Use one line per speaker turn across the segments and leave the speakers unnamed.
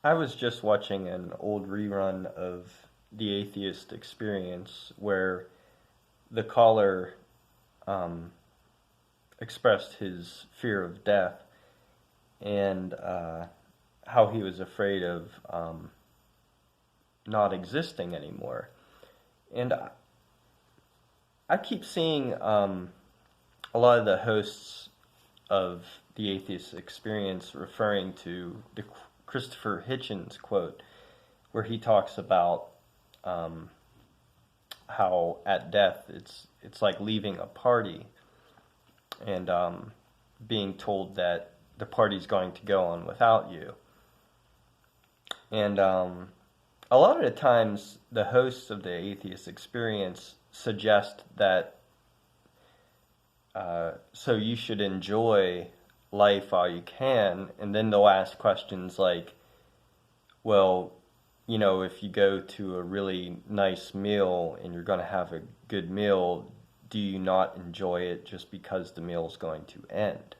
I was just watching an old rerun of The Atheist Experience where the caller um, expressed his fear of death and how he was afraid of not existing anymore. And I keep seeing a lot of the hosts of The Atheist Experience referring to the Christopher Hitchens quote, where he talks about um, how at death it's like leaving a party and being told that the party's going to go on without you. And a lot of the times, the hosts of the Atheist Experience suggest that so you should enjoy life while you can, and then they'll ask questions like, well, if you go to a really nice meal and you're going to have a good meal, do you not enjoy it just because the meal's going to end?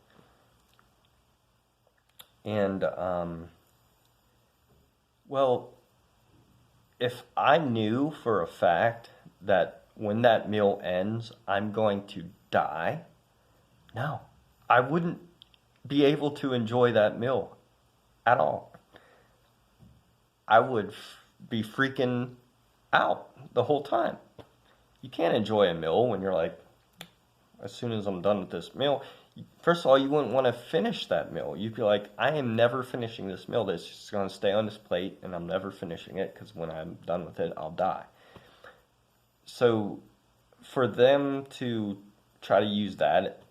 And, well, if I knew for a fact that when that meal ends, I'm going to die, no, I wouldn't be able to enjoy that meal at all. I would be freaking out the whole time. You can't enjoy a meal when you're like, as soon as I'm done with this meal, first of all, you wouldn't want to finish that meal. You'd be like, I am never finishing this meal. This is just going to stay on this plate, and I'm never finishing it because when I'm done with it, I'll die. So for them to try to use that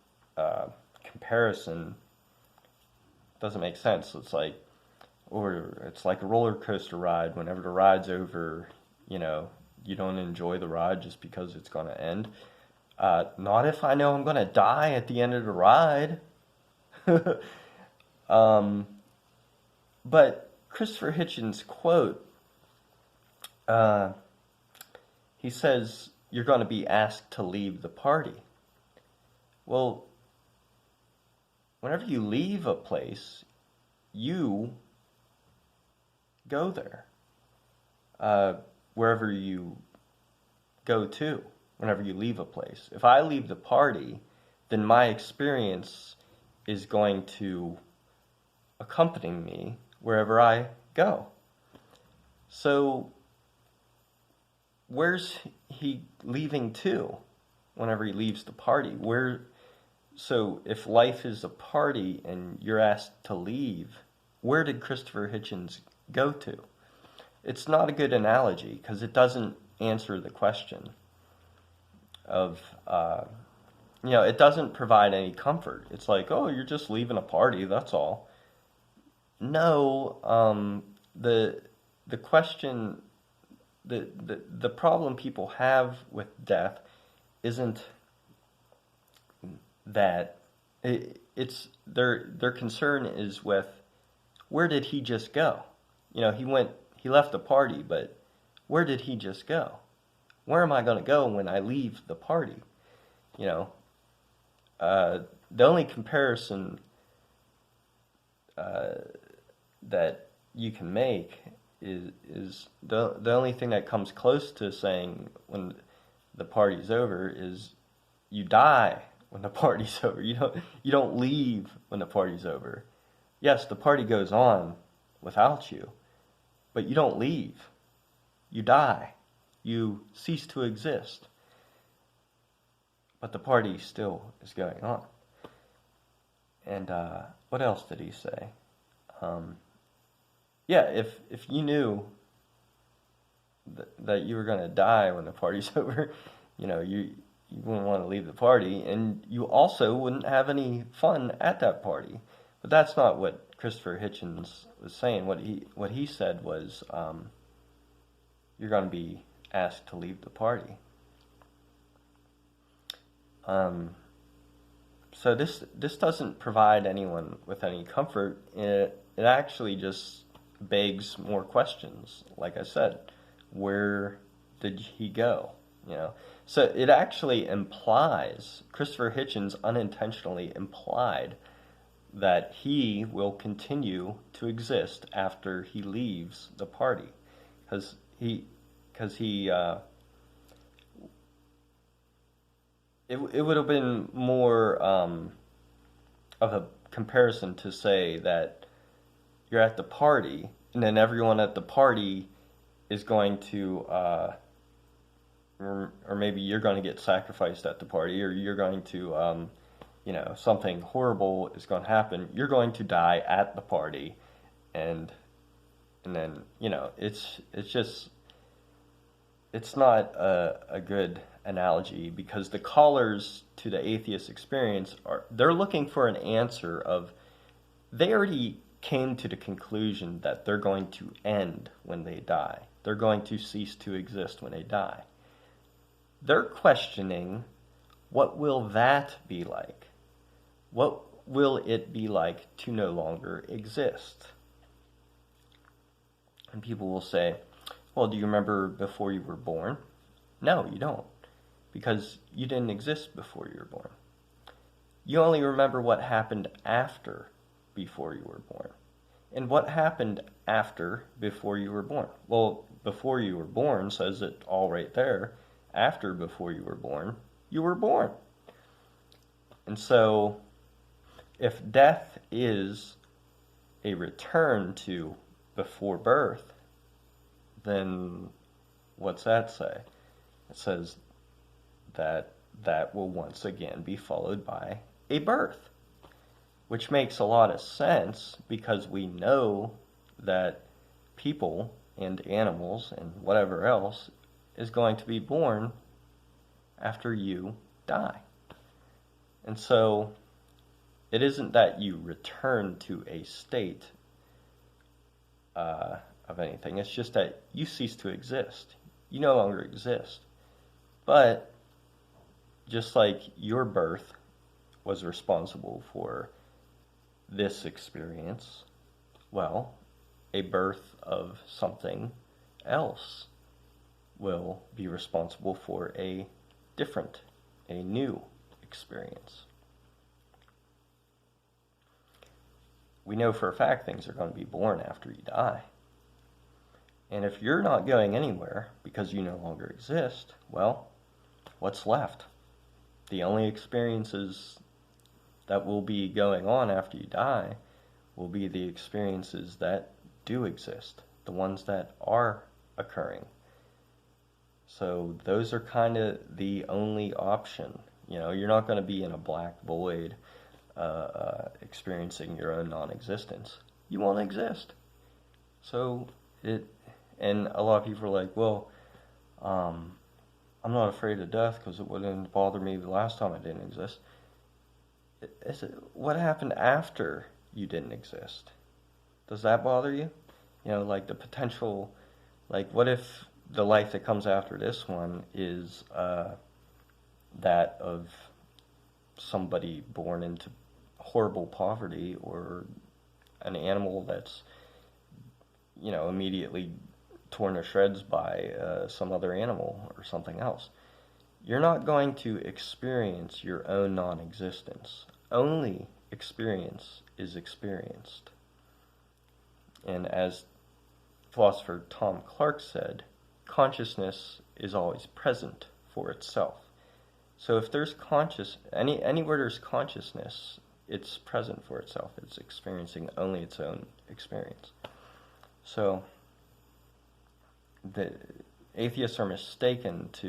comparison doesn't make sense. It's like a roller coaster ride. Whenever the ride's over, you don't enjoy the ride just because it's going to end. Not if I know I'm going to die at the end of the ride. um, but Christopher Hitchens' quote, uh, he says, you're going to be asked to leave the party. Well, whenever you leave a place, you go there. Wherever you go to, whenever you leave a place. If I leave the party, then my experience is going to accompany me wherever I go. So, where's he leaving to whenever he leaves the party? So if life is a party and you're asked to leave, where did Christopher Hitchens go to? It's not a good analogy because it doesn't answer the question of, it doesn't provide any comfort. It's like, oh, you're just leaving a party, that's all. No, the question, the problem people have with death isn't that it's their concern is with where did he just go? He left the party, but where did he just go? Where am I going to go when I leave the party? The only comparison that you can make is the only thing that comes close to saying when the party's over is you die when the party's over. You don't leave when the party's over. Yes, the party goes on without you, but you don't leave. You die. You cease to exist. But the party still is going on. And what else did he say? Yeah, if you knew that you were going to die when the party's over, you wouldn't want to leave the party, and you also wouldn't have any fun at that party. But that's not what Christopher Hitchens was saying. What he said was, you're going to be asked to leave the party. So this doesn't provide anyone with any comfort. It actually just begs more questions. Like I said, where did he go? So it actually implies, Christopher Hitchens unintentionally implied that he will continue to exist after he leaves the party, because it would have been more of a comparison to say that you're at the party and then everyone at the party is going to or maybe you're going to get sacrificed at the party, or you're going to something horrible is going to happen. You're going to die at the party, and then it's not a good analogy, because the callers to the atheist experience they're looking for an answer of, they already came to the conclusion that they're going to end when they die. They're going to cease to exist when they die. They're questioning, what will that be like? What will it be like to no longer exist? And people will say, well, do you remember before you were born? No, you don't, because you didn't exist before you were born. You only remember what happened after before you were born. And what happened after before you were born? Well, before you were born says it all right there. After before you were born. And so, if death is a return to before birth, then what's that say? It says that that will once again be followed by a birth, which makes a lot of sense, because we know that people and animals and whatever else is going to be born after you die. And so it isn't that you return to a state of anything. It's just that you cease to exist. You no longer exist. But just like your birth was responsible for this experience, well, a birth of something else will be responsible for a new experience. We know for a fact things are going to be born after you die. And if you're not going anywhere because you no longer exist, well, what's left? The only experiences that will be going on after you die will be the experiences that do exist, the ones that are occurring. So those are kind of the only option. You're not going to be in a black void experiencing your own non-existence. You won't exist. So and a lot of people are like, well, I'm not afraid of death because it wouldn't bother me the last time I didn't exist. What happened after you didn't exist? Does that bother you? Like the potential, like what if the life that comes after this one is that of somebody born into horrible poverty, or an animal that's immediately torn to shreds by some other animal or something else? You're not going to experience your own non-existence. Only experience is experienced. And as philosopher Tom Clark said, consciousness is always present for itself. So if there's anywhere there's consciousness, it's present for itself. It's experiencing only its own experience. So the atheists are mistaken to